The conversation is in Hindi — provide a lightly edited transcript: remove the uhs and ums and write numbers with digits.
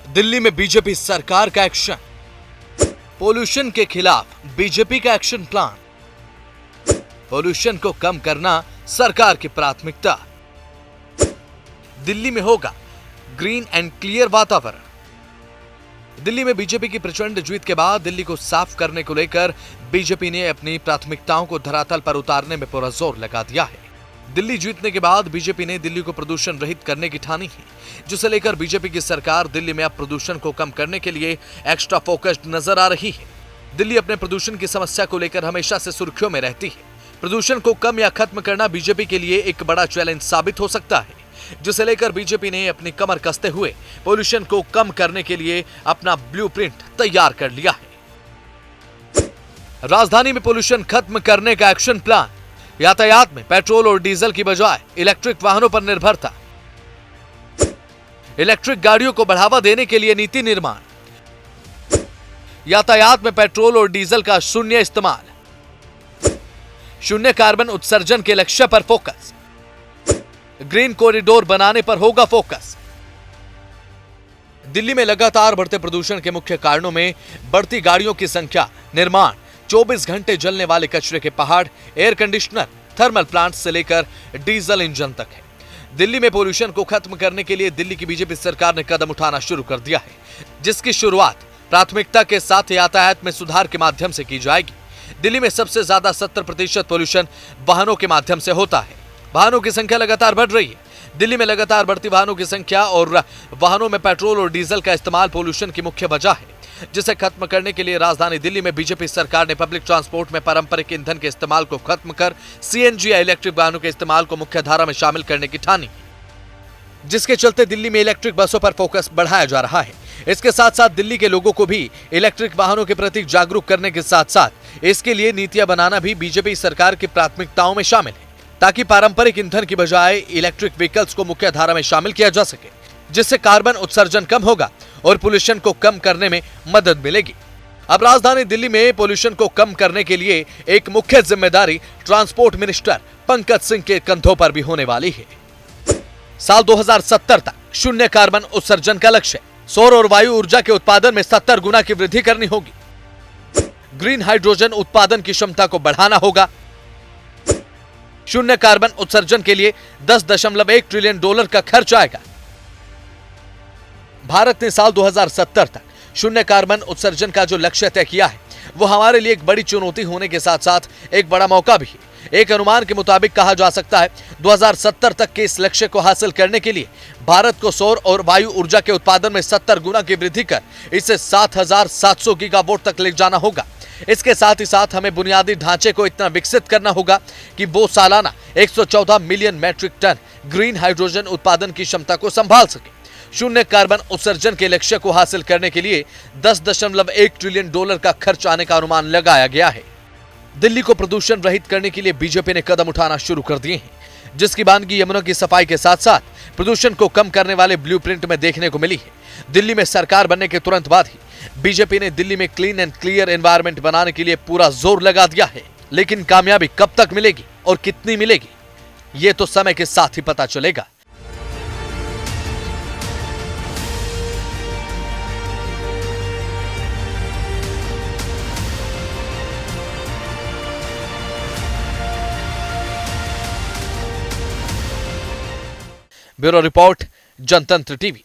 दिल्ली में बीजेपी सरकार का एक्शन, पोल्यूशन के खिलाफ बीजेपी का एक्शन प्लान, पोल्यूशन को कम करना सरकार की प्राथमिकता। दिल्ली में होगा ग्रीन एंड क्लियर वातावरण। दिल्ली में बीजेपी की प्रचंड जीत के बाद दिल्ली को साफ करने को लेकर बीजेपी ने अपनी प्राथमिकताओं को धरातल पर उतारने में पूरा जोर लगा दिया है। दिल्ली जीतने के बाद बीजेपी ने दिल्ली को प्रदूषण रहित करने की ठानी है, जिसे लेकर बीजेपी की सरकार दिल्ली में अब प्रदूषण को कम करने के लिए एक्स्ट्रा फोकस्ड नजर आ रही है। दिल्ली अपने प्रदूषण की समस्या को लेकर हमेशा से सुर्खियों में रहती है। प्रदूषण को कम या खत्म करना बीजेपी के लिए एक बड़ा चैलेंज साबित हो सकता है, जिसे लेकर बीजेपी ने अपनी कमर कसते हुए पोल्यूशन को कम करने के लिए अपना ब्लूप्रिंट तैयार कर लिया है। राजधानी में पोल्यूशन खत्म करने का एक्शन प्लान, यातायात में पेट्रोल और डीजल की बजाय इलेक्ट्रिक वाहनों पर निर्भरता, इलेक्ट्रिक गाड़ियों को बढ़ावा देने के लिए नीति निर्माण, यातायात में पेट्रोल और डीजल का शून्य इस्तेमाल, शून्य कार्बन उत्सर्जन के लक्ष्य पर फोकस, ग्रीन कॉरिडोर बनाने पर होगा फोकस। दिल्ली में लगातार बढ़ते प्रदूषण के मुख्य कारणों में बढ़ती गाड़ियों की संख्या, निर्माण, 24 घंटे जलने वाले कचरे के पहाड़, एयर कंडीशनर, थर्मल प्लांट से लेकर डीजल इंजन तक है। दिल्ली में पोल्यूशन को खत्म करने के लिए दिल्ली की बीजेपी सरकार ने कदम उठाना शुरू कर दिया है, जिसकी शुरुआत प्राथमिकता के साथ यातायात में सुधार के माध्यम से की जाएगी। दिल्ली में सबसे ज्यादा 70% पोल्यूशन वाहनों के माध्यम से होता है। वाहनों की संख्या लगातार बढ़ रही है। दिल्ली में लगातार बढ़ती वाहनों की संख्या और वाहनों में पेट्रोल और डीजल का इस्तेमाल पोल्यूशन की मुख्य वजह है, जिसे खत्म करने के लिए राजधानी दिल्ली में बीजेपी सरकार ने पब्लिक ट्रांसपोर्ट में पारंपरिक ईंधन के इस्तेमाल को खत्म कर सीएनजी या इलेक्ट्रिक वाहनों के इस्तेमाल को मुख्य धारा में शामिल करने की ठानी, जिसके चलते दिल्ली में इलेक्ट्रिक बसों पर फोकस बढ़ाया जा रहा है। इसके साथ साथ दिल्ली के लोगों को भी इलेक्ट्रिक वाहनों के प्रति जागरूक करने के साथ साथ इसके लिए नीतियां बनाना भी बीजेपी सरकार की प्राथमिकताओं में शामिल है, ताकि पारंपरिक ईंधन की बजाय इलेक्ट्रिक व्हीकल्स को मुख्य धारा में शामिल किया जा सके, जिससे कार्बन उत्सर्जन कम होगा और पोल्यूशन को कम करने में मदद मिलेगी। अब राजधानी दिल्ली में पोल्यूशन को कम करने के लिए एक मुख्य जिम्मेदारी ट्रांसपोर्ट मिनिस्टर पंकज सिंह के कंधों पर भी होने वाली है। साल 2070 तक शून्य कार्बन उत्सर्जन का लक्ष्य, सौर और वायु ऊर्जा के उत्पादन में 70 गुना की वृद्धि करनी होगी, ग्रीन हाइड्रोजन उत्पादन की क्षमता को बढ़ाना होगा, शून्य कार्बन उत्सर्जन के लिए $10.1 ट्रिलियन का खर्च आएगा। भारत ने साल 2070 तक शून्य कार्बन उत्सर्जन का जो लक्ष्य तय किया है, वो हमारे लिए एक बड़ी चुनौती होने के साथ साथ एक बड़ा मौका भी है। एक अनुमान के मुताबिक कहा जा सकता है 2070 तक के इस लक्ष्य को हासिल करने के लिए भारत को सौर और वायु ऊर्जा के उत्पादन में 70 गुना की वृद्धि कर इसे 7,700 गीगावाट तक ले जाना होगा। इसके साथ ही साथ हमें बुनियादी ढांचे को इतना विकसित करना होगा कि वो सालाना 114 million metric tonne green hydrogen उत्पादन की क्षमता को संभाल सके। शून्य कार्बन उत्सर्जन के लक्ष्य को हासिल करने के लिए $10.1 ट्रिलियन का खर्च आने का अनुमान लगाया गया है। दिल्ली को प्रदूषण रहित करने के लिए बीजेपी ने कदम उठाना शुरू कर दिए हैं, जिसकी बानगी यमुना की सफाई के साथ साथ प्रदूषण को कम करने वाले ब्लूप्रिंट में देखने को मिली है। दिल्ली में सरकार बनने के तुरंत बाद ही बीजेपी ने दिल्ली में क्लीन एंड क्लियर एनवायरनमेंट बनाने के लिए पूरा जोर लगा दिया है, लेकिन कामयाबी कब तक मिलेगी और कितनी मिलेगी, ये तो समय के साथ ही पता चलेगा। ब्यूरो रिपोर्ट, जनतंत्र टीवी।